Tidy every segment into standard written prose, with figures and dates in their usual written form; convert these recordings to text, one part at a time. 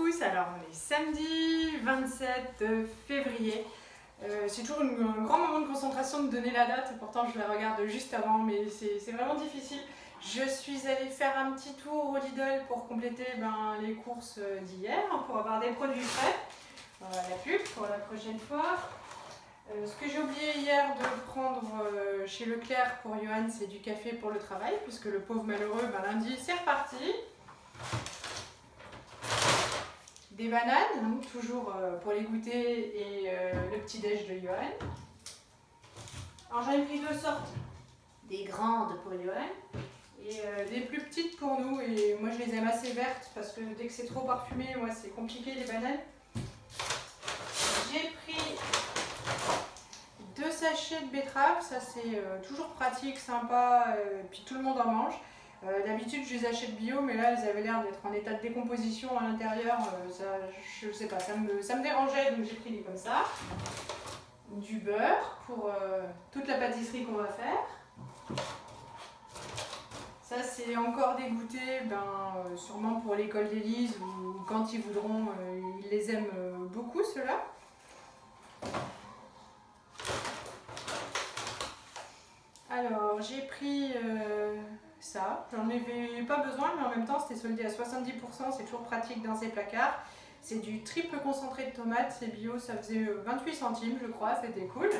tous, alors on est samedi 27 février. C'est toujours un grand moment de concentration de donner la date, pourtant je la regarde juste avant, mais c'est vraiment difficile. Je suis allée faire un petit tour au Lidl pour compléter les courses d'hier, pour avoir des produits frais. La pub pour la prochaine fois. Ce que j'ai oublié hier de prendre chez Leclerc pour Johan, c'est du café pour le travail, puisque le pauvre malheureux, lundi, c'est reparti. Des bananes, toujours pour les goûter, et le petit déj de Johan. Alors j'en ai pris deux sortes, des grandes pour Johan et des plus petites pour nous. Et moi je les aime assez vertes parce que dès que c'est trop parfumé, moi c'est compliqué les bananes. J'ai pris 2 sachets de betterave, ça c'est toujours pratique, sympa, puis tout le monde en mange. D'habitude je les achète bio, mais là elles avaient l'air d'être en état de décomposition à l'intérieur, je sais pas, ça me dérangeait, donc j'ai pris des comme ça. Du beurre pour toute la pâtisserie qu'on va faire. Ça c'est encore des goûters, sûrement pour l'école d'Élise, ou quand ils voudront, ils les aiment beaucoup ceux-là. Alors j'ai pris ça, j'en avais pas besoin, mais en même temps c'était soldé à 70%, c'est toujours pratique dans ces placards. C'est du triple concentré de tomates, c'est bio, ça faisait 28 centimes je crois, c'était cool.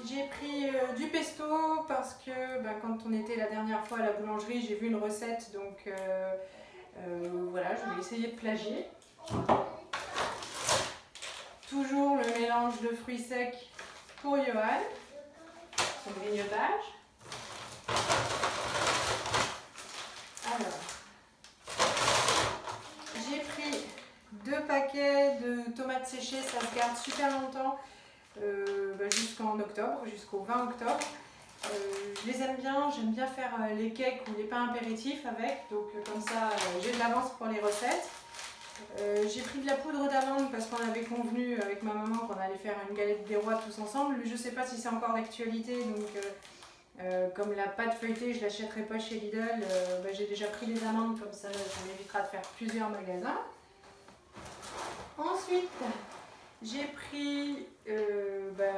J'ai pris du pesto parce que quand on était la dernière fois à la boulangerie, j'ai vu une recette, donc voilà, je vais essayer de plagier. Toujours le mélange de fruits secs pour Johan, son grignotage. Alors, j'ai pris 2 paquets de tomates séchées, ça se garde super longtemps, jusqu'en octobre, jusqu'au 20 octobre. Je les aime bien, j'aime bien faire les cakes ou les pains apéritifs avec, donc comme ça j'ai de l'avance pour les recettes. J'ai pris de la poudre d'amande parce qu'on avait convenu avec ma maman qu'on allait faire une galette des rois tous ensemble. Je ne sais pas si c'est encore d'actualité, donc comme la pâte feuilletée je ne l'achèterai pas chez Lidl, j'ai déjà pris les amandes, comme ça m'évitera de faire plusieurs magasins. Ensuite j'ai pris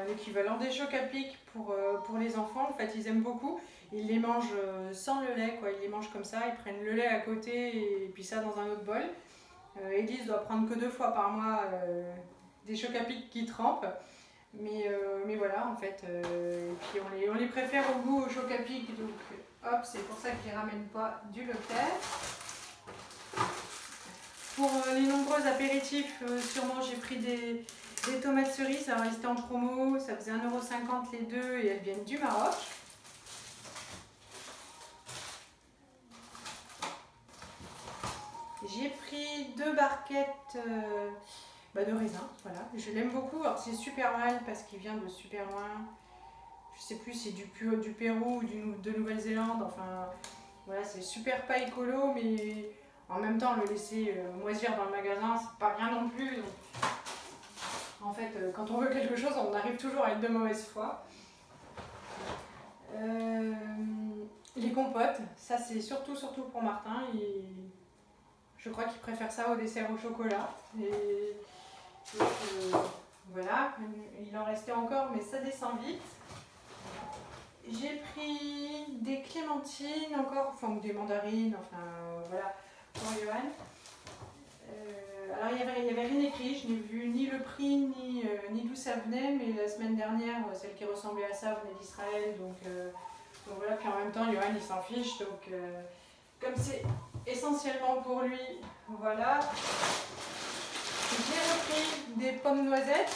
l'équivalent des chocs à pic pour les enfants. En fait ils aiment beaucoup, ils les mangent sans le lait, quoi. Ils les mangent comme ça, ils prennent le lait à côté et puis ça dans un autre bol. Élise doit prendre que 2 fois par mois des chocs à pic qui trempent, mais voilà en fait, et puis on les préfère au goût aux chocs à pic, donc hop, c'est pour ça que je les ramène pas du Leclerc. Pour les nombreux apéritifs, sûrement j'ai pris des tomates cerises, alors elles étaient en promo, ça faisait 1,50 € les deux et elles viennent du Maroc. J'ai pris 2 barquettes de raisin, voilà, je l'aime beaucoup. Alors c'est super mal parce qu'il vient de super loin, je sais plus si c'est du Pérou ou de Nouvelle-Zélande, enfin voilà, c'est super pas écolo, mais en même temps le laisser moisir dans le magasin c'est pas rien non plus. Donc, en fait quand on veut quelque chose on arrive toujours à être de mauvaise foi. Les compotes, ça c'est surtout pour Martin. Je crois qu'il préfère ça au dessert au chocolat. Voilà, il en restait encore, mais ça descend vite. J'ai pris des clémentines encore, enfin des mandarines, enfin voilà, pour Johan. Alors il y avait rien écrit, je n'ai vu ni le prix ni d'où ça venait, mais la semaine dernière, celle qui ressemblait à ça venait d'Israël, donc voilà, puis en même temps Johan il s'en fiche, donc comme c'est essentiellement pour lui, voilà. J'ai repris des pommes noisettes,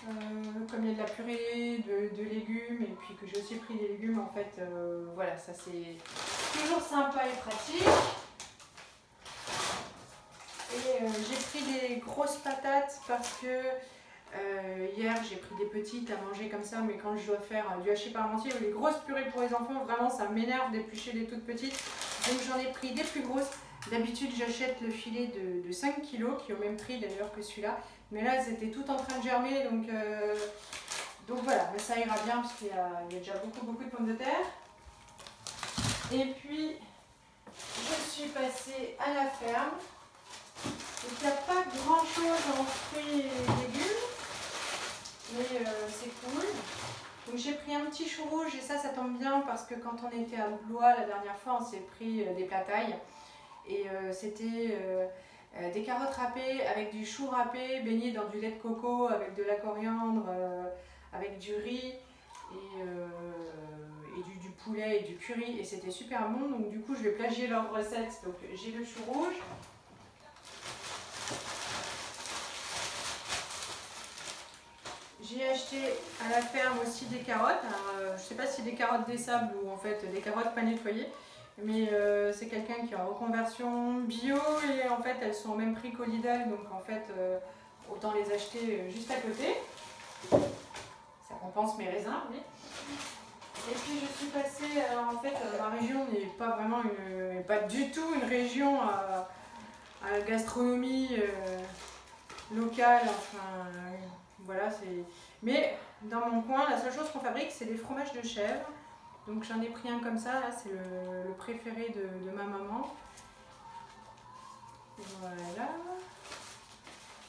comme il y a de la purée, de légumes, et puis que j'ai aussi pris des légumes, en fait, voilà, ça c'est toujours sympa et pratique. Et j'ai pris des grosses patates parce que hier j'ai pris des petites à manger comme ça, mais quand je dois faire du hachis parmentier ou les grosses purées pour les enfants, vraiment ça m'énerve d'éplucher les toutes petites. Donc j'en ai pris des plus grosses. D'habitude j'achète le filet de 5 kg qui est au même prix d'ailleurs que celui-là. Mais là elles étaient toutes en train de germer, donc voilà, mais ça ira bien parce qu'il y a déjà beaucoup de pommes de terre. Et puis je suis passée à à la ferme. Donc il n'y a pas grand chose en fruits et légumes, mais c'est cool. Donc j'ai pris un petit chou rouge et ça tombe bien parce que quand on était à Blois la dernière fois, on s'est pris des platailles. Et c'était des carottes râpées avec du chou râpé baigné dans du lait de coco avec de la coriandre, avec du riz et du poulet et du curry, et c'était super bon. Donc du coup je vais plagier leur recette. Donc j'ai le chou rouge. J'ai acheté à la ferme aussi des carottes. Alors, je sais pas si des carottes des sables ou en fait des carottes pas nettoyées. Mais c'est quelqu'un qui est en reconversion bio et en fait elles sont au même prix qu'au Lidl, donc en fait autant les acheter juste à côté. Ça compense mes raisins, oui. Et puis je suis passée, en fait ma région n'est pas vraiment pas du tout une région à gastronomie locale, enfin voilà, c'est. Mais dans mon coin, la seule chose qu'on fabrique c'est des fromages de chèvre. Donc j'en ai pris un comme ça, là c'est le préféré de ma maman. Voilà.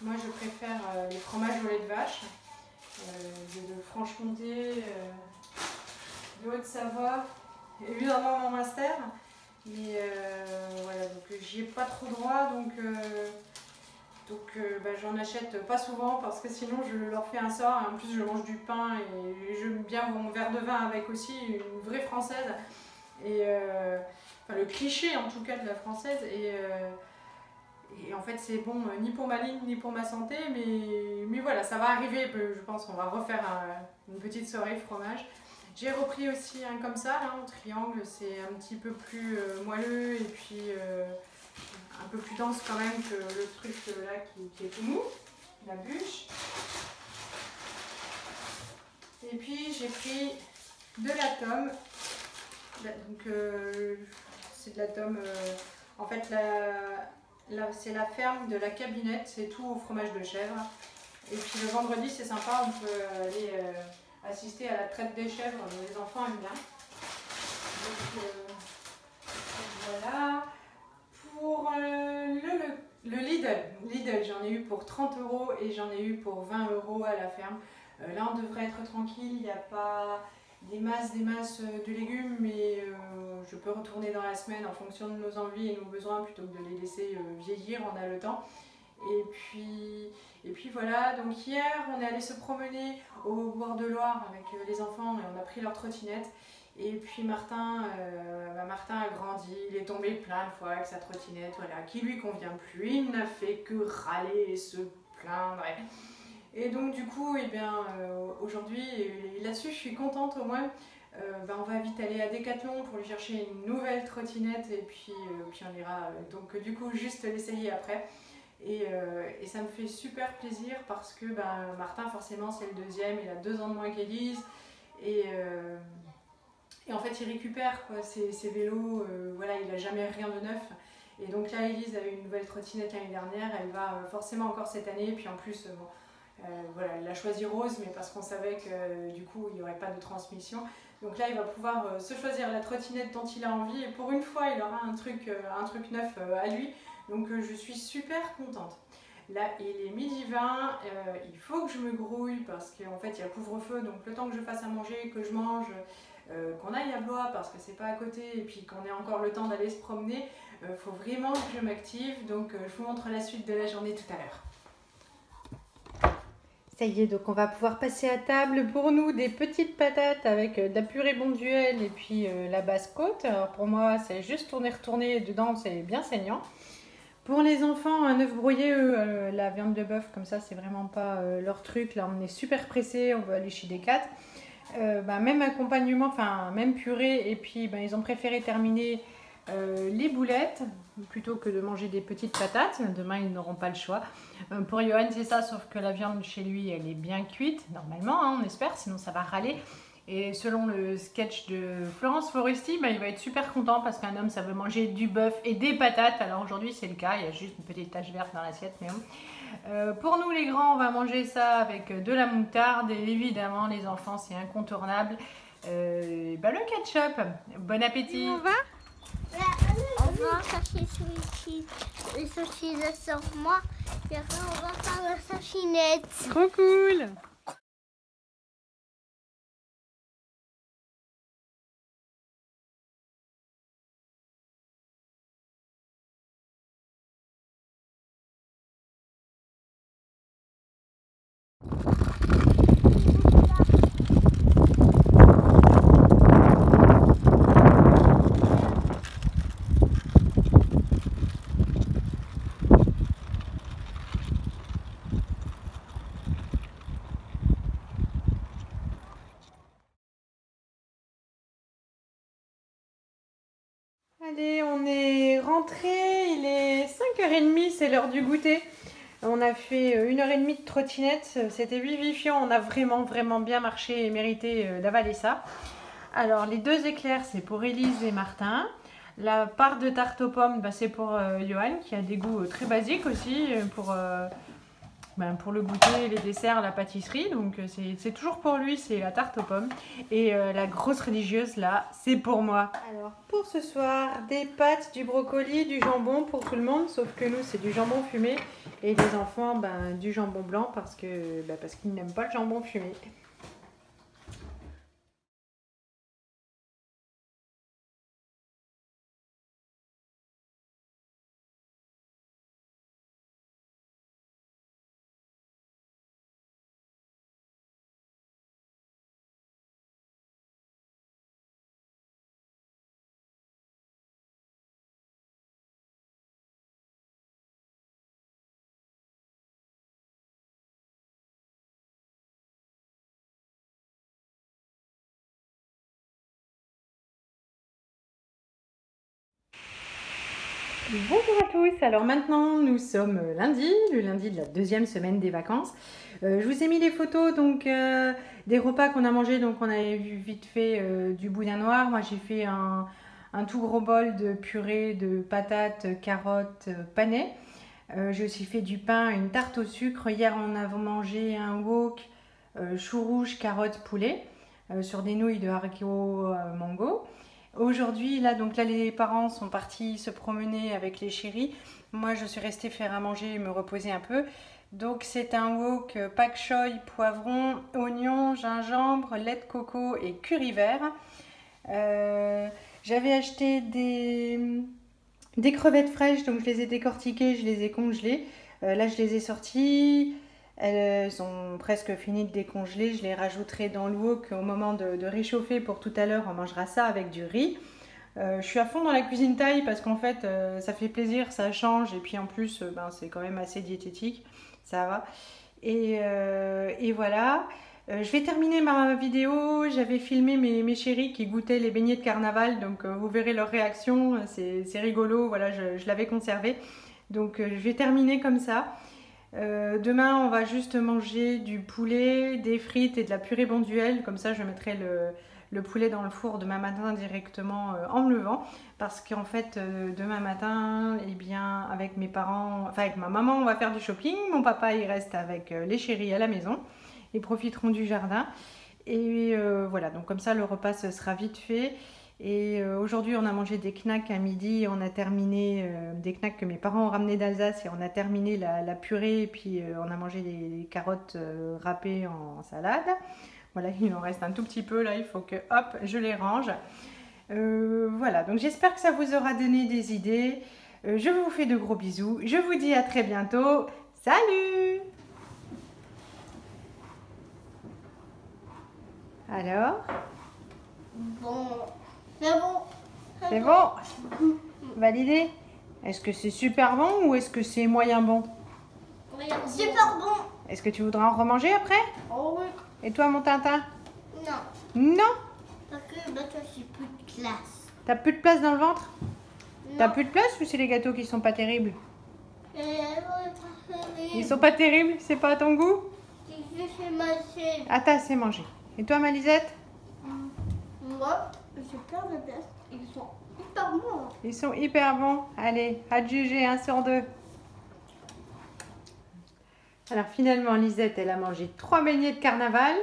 Moi je préfère les fromages au lait de vache, de Franche-Comté, de Haute-Savoie, évidemment mon master. Mais voilà, donc j'y ai pas trop droit, donc j'en achète pas souvent parce que sinon je leur fais un sort. Et en plus je mange du pain et j'aime bien mon verre de vin avec aussi, une vraie française. Et enfin, le cliché en tout cas de la française. Et en fait c'est bon ni pour ma ligne ni pour ma santé. Mais voilà, ça va arriver. Je pense qu'on va refaire une petite soirée fromage. J'ai repris aussi un comme ça, là, en triangle. C'est un petit peu plus moelleux et puis un peu plus dense quand même que le truc là qui est tout mou, la bûche. Et puis j'ai pris de la tome. Donc c'est de la tome. En fait c'est la ferme de la Cabinette, c'est tout au fromage de chèvre. Et puis le vendredi c'est sympa, on peut aller assister à la traite des chèvres, les enfants aiment bien. Donc voilà. Pour le Lidl, j'en ai eu pour 30 € et j'en ai eu pour 20 € à la ferme. Là on devrait être tranquille, il n'y a pas des masses de légumes, mais je peux retourner dans la semaine en fonction de nos envies et nos besoins plutôt que de les laisser vieillir, on a le temps. Et puis voilà, donc hier on est allé se promener au bord de Loire avec les enfants et on a pris leur trottinette. Et puis Martin a grandi, il est tombé plein de fois avec sa trottinette, voilà, qui lui convient plus, il n'a fait que râler et se plaindre. Et donc du coup, eh bien, aujourd'hui, là-dessus je suis contente au moins. On va vite aller à Decathlon pour lui chercher une nouvelle trottinette et puis on ira donc du coup juste l'essayer après. Et ça me fait super plaisir parce que Martin forcément c'est le deuxième, il a 2 ans de moins qu'Élise. Et en fait il récupère ses vélos, voilà, il n'a jamais rien de neuf. Et donc là Élise a eu une nouvelle trottinette l'année dernière, elle va forcément encore cette année. Et puis en plus, voilà, elle a choisi rose, mais parce qu'on savait que du coup il n'y aurait pas de transmission. Donc là il va pouvoir se choisir la trottinette dont il a envie et pour une fois il aura un truc neuf à lui. Donc je suis super contente. Là il est 12h20, il faut que je me grouille parce qu'en fait il y a couvre-feu, donc le temps que je fasse à manger, que je mange, qu'on aille à Blois parce que c'est pas à côté et puis qu'on ait encore le temps d'aller se promener, faut vraiment que je m'active. Donc je vous montre la suite de la journée tout à l'heure. Ça y est, donc on va pouvoir passer à table. Pour nous, des petites patates avec de la purée Bonduelle et puis la basse-côte. Alors pour moi, c'est juste tourner, dedans, c'est bien saignant. Pour les enfants, un œuf brouillé, la viande de bœuf, comme ça, c'est vraiment pas leur truc. Là, on est super pressés, on veut aller chez Decat. Même accompagnement, enfin, même purée. Et puis, ils ont préféré terminer les boulettes plutôt que de manger des petites patates. Demain ils n'auront pas le choix. Pour Johan c'est ça, sauf que la viande chez lui elle est bien cuite normalement, hein, on espère, sinon ça va râler. Et selon le sketch de Florence Foresti, il va être super content parce qu'un homme ça veut manger du bœuf et des patates. Alors aujourd'hui c'est le cas, il y a juste une petite tache verte dans l'assiette, mais bon. Pour nous les grands on va manger ça avec de la moutarde et évidemment les enfants c'est incontournable, le ketchup. Bon appétit. On va On va chercher les saucisses sur moi. Et après, on va faire la sachinette. Trop cool. Allez, on est rentré, il est 5h30, c'est l'heure du goûter. On a fait 1h30 de trottinette, c'était vivifiant, on a vraiment bien marché et mérité d'avaler ça. Alors les 2 éclairs, c'est pour Élise et Martin. La part de tarte aux pommes, c'est pour Johan, qui a des goûts très basiques aussi, pour le goûter, les desserts, la pâtisserie. Donc c'est toujours pour lui, c'est la tarte aux pommes. Et la grosse religieuse là, c'est pour moi. Alors pour ce soir, des pâtes, du brocoli, du jambon pour tout le monde. Sauf que nous c'est du jambon fumé. Et les enfants du jambon blanc parce qu'ils n'aiment pas le jambon fumé. Bonjour à tous, alors maintenant nous sommes lundi, le lundi de la 2e semaine des vacances. Je vous ai mis les photos des repas qu'on a mangés, donc on avait vu vite fait du boudin noir. Moi j'ai fait un tout gros bol de purée de patates, carottes, panais. J'ai aussi fait du pain, une tarte au sucre. Hier on a mangé un wok, chou rouge, carottes, poulet, sur des nouilles de haricots mango. Aujourd'hui, là, les parents sont partis se promener avec les chéris. Moi, je suis restée faire à manger et me reposer un peu. Donc, c'est un wok pak choi, poivron, oignon, gingembre, lait de coco et curry vert. J'avais acheté des crevettes fraîches, donc je les ai décortiquées, je les ai congelées. Là, je les ai sorties. Elles sont presque finies de décongeler. Je les rajouterai dans le wok au moment de réchauffer pour tout à l'heure. On mangera ça avec du riz. Je suis à fond dans la cuisine thaï parce qu'en fait, ça fait plaisir, ça change. Et puis en plus, c'est quand même assez diététique. Ça va. Et voilà. Je vais terminer ma vidéo. J'avais filmé mes chéris qui goûtaient les beignets de carnaval. Donc vous verrez leur réaction. C'est rigolo. Voilà, je l'avais conservé. Donc je vais terminer comme ça. Demain, on va juste manger du poulet, des frites et de la purée bonduelle. Comme ça, je mettrai le poulet dans le four demain matin directement en me levant. Parce qu'en fait, demain matin, eh bien, avec mes parents, enfin avec ma maman, on va faire du shopping. Mon papa, il reste avec les chéris à la maison. Ils profiteront du jardin. Et voilà, donc comme ça, le repas ce sera vite fait. Et aujourd'hui, on a mangé des knacks à midi. On a terminé des knacks que mes parents ont ramenés d'Alsace. Et on a terminé la purée. Et puis, on a mangé des carottes râpées en salade. Voilà, il en reste un tout petit peu. Là, il faut que, hop, je les range. Voilà, donc j'espère que ça vous aura donné des idées. Je vous fais de gros bisous. Je vous dis à très bientôt. Salut! Alors? Bon, c'est bon. C'est bon? Validé? Est-ce que c'est super bon ou est-ce que c'est moyen bon? Super bon. Est-ce que tu voudras en remanger après? Oh oui. Et toi, mon Tintin? Non. Non? Parce que toi, j'ai plus de classe. T'as plus de place dans le ventre? Non. T'as plus de place ou c'est les gâteaux qui sont pas terribles? Ils sont pas. pas terribles? C'est pas à ton goût? Je fais manger. Ah, t'as assez mangé. Et toi, Malisette? Moi, j'ai plein de place. Ils sont hyper bons. Ils sont hyper bons. Allez, à te juger, 1 sur 2. Alors finalement, Lisette, elle a mangé 3 beignets de carnaval.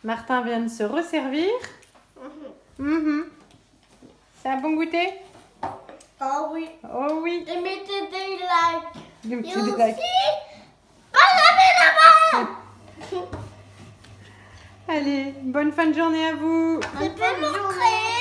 Martin vient de se resservir. C'est un bon goûter? Oh oui. Oh oui. Et mettez des likes. Et Et des aussi, likes. pas Allez, bonne fin de journée à vous. Je peux montrer.